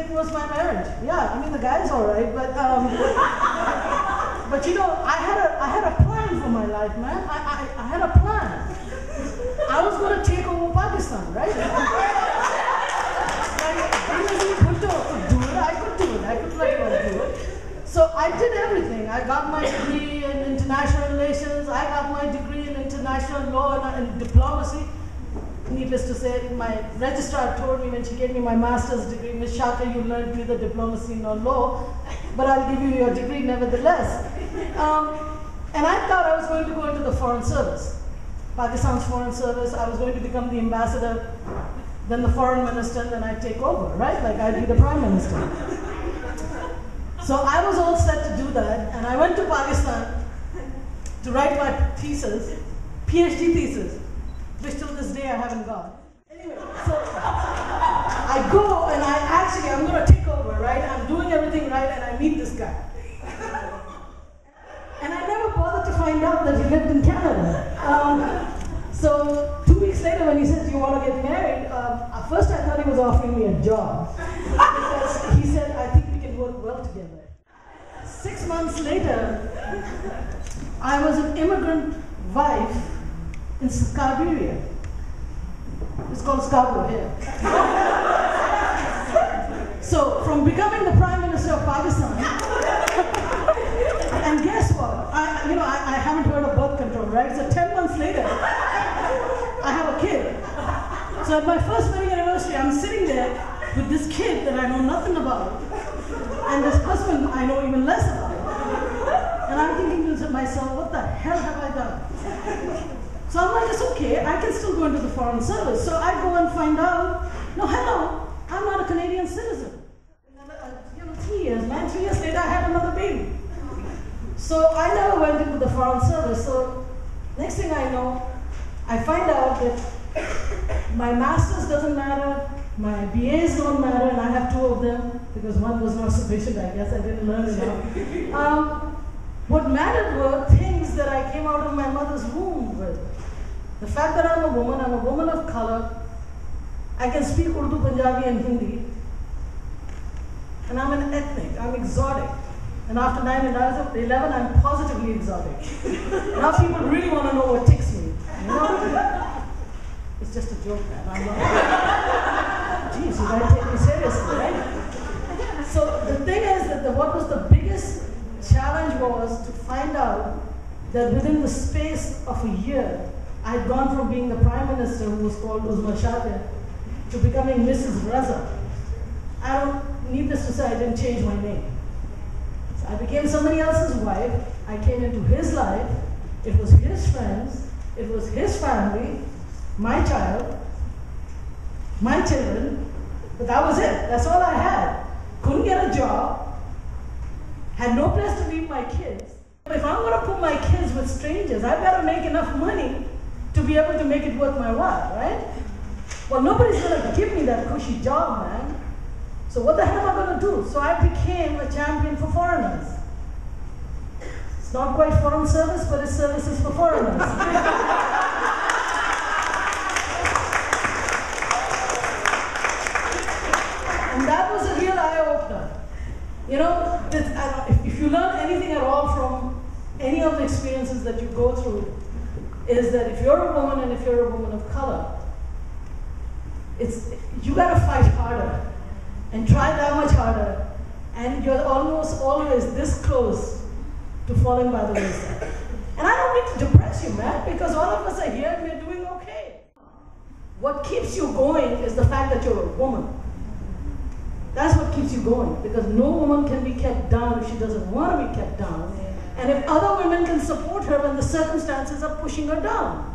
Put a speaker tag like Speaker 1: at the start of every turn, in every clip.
Speaker 1: thing was my marriage. Yeah, I mean the guy's all right, but but you know, I had a plan for my life, man. I had a plan. I was going to take over Pakistan, right? I could do it. I could do it. So I did everything. I got my degree in international relations. I got my degree in international law and diplomacy. Needless to say, my registrar told me when she gave me my master's degree, Ms. Shakir, you learned neither diplomacy nor law, but I'll give you your degree nevertheless. And I thought I was going to go into the foreign service, Pakistan's foreign service. I was going to become the ambassador, then the foreign minister, and then I'd take over, right? Like I'd be the prime minister. So I was all set to do that, and I went to Pakistan to write my thesis, PhD thesis, which till this day I haven't got. Anyway, so I go and I'm going to take over, right? I'm doing everything right, and I meet this guy. And I never bothered to find out that he lived in Canada. So 2 weeks later when he says, "You want to get married?" At first I thought he was offering me a job. Because he said, "I think we can work well together." 6 months later, I was an immigrant wife in Scarborough. It's called Scarborough here. So from becoming the Prime Minister of Pakistan, and guess what? I haven't heard of birth control, right? So 10 months later, I have a kid. So at my first wedding anniversary, I'm sitting there with this kid that I know nothing about, and this husband I know even less about. And I'm thinking to myself, what the hell have I done? So I'm like, it's okay, I can still go into the foreign service. So I go and find out, no, hello, I'm not a Canadian citizen. 3 years, man, 3 years later I had another baby. So I never went into the foreign service. So next thing I know, I find out that my master's doesn't matter, my BAs don't matter, and I have 2 of them, because one was not sufficient, I guess, I didn't learn enough. What mattered were things that I came out of my mother's womb with. The fact that I'm a woman of color, I can speak Urdu, Punjabi, and Hindi, and I'm an ethnic, I'm exotic. And after 9/11, I'm positively exotic. Now people really want to know what ticks me. You know? It's just a joke, man. I'm not. Geez, you gotta take me seriously, right? So the thing is that what was the biggest challenge was to find out that within the space of a year, I had gone from being the Prime Minister, who was called Uzma Shakir, to becoming Mrs. Raza. Needless to say, I didn't change my name. So I became somebody else's wife. I came into his life. It was his friends. It was his family, my child, my children. But that was it. That's all I had. Couldn't get a job. Had no place to leave my kids. If I'm going to put my kids with strangers, I've got to make enough money to be able to make it worth my while, right? Well, nobody's going to give me that cushy job, man. So what the hell am I going to do? So I became a champion for foreigners. It's not quite foreign service, but it's services for foreigners. And that was a real eye-opener. You know, if you learn anything at all from any of the experiences that you go through, is that if you're a woman and if you're a woman of color, you gotta fight harder and try that much harder, and you're almost always this close to falling by the wayside. And I don't mean to depress you, man, because all of us are here and we're doing okay. What keeps you going is the fact that you're a woman. That's what keeps you going, because no woman can be kept down if she doesn't want to be kept down. And if other women can support her when the circumstances are pushing her down.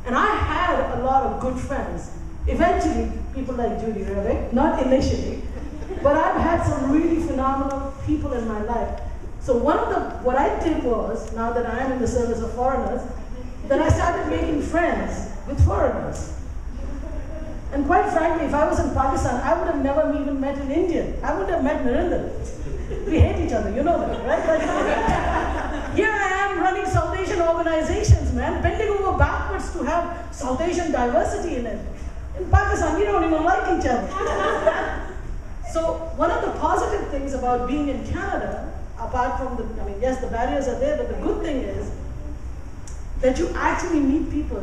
Speaker 1: And I had a lot of good friends. Eventually, people like Judy Rebick, not initially, but I've had some really phenomenal people in my life. So what I did was, now that I am in the service of foreigners, then I started making friends with foreigners. And quite frankly, if I was in Pakistan, I would have never even met an Indian. I would have met Nrinder. We hate each other, you know that, right? Like, here I am running South Asian organizations, man, bending over backwards to have South Asian diversity in it. In Pakistan, we don't even like each other. So one of the positive things about being in Canada, apart from the, I mean, yes, the barriers are there, but the good thing is that you actually meet people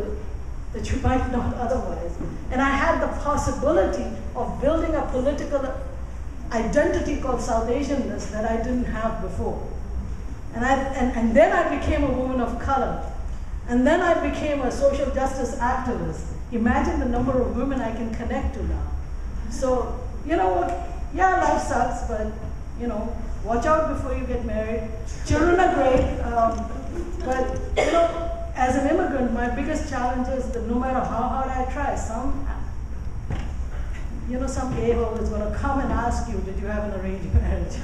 Speaker 1: that you might not otherwise. And I had the possibility of building a political identity called South Asianness that I didn't have before. And then I became a woman of color. And then I became a social justice activist. Imagine the number of women I can connect to now. So, you know what? Yeah, life sucks, but, you know, watch out before you get married. Children are great, but, you know, as an immigrant, my biggest challenge is that no matter how hard I try, some a-hole is going to come and ask you, did you have an arranged marriage?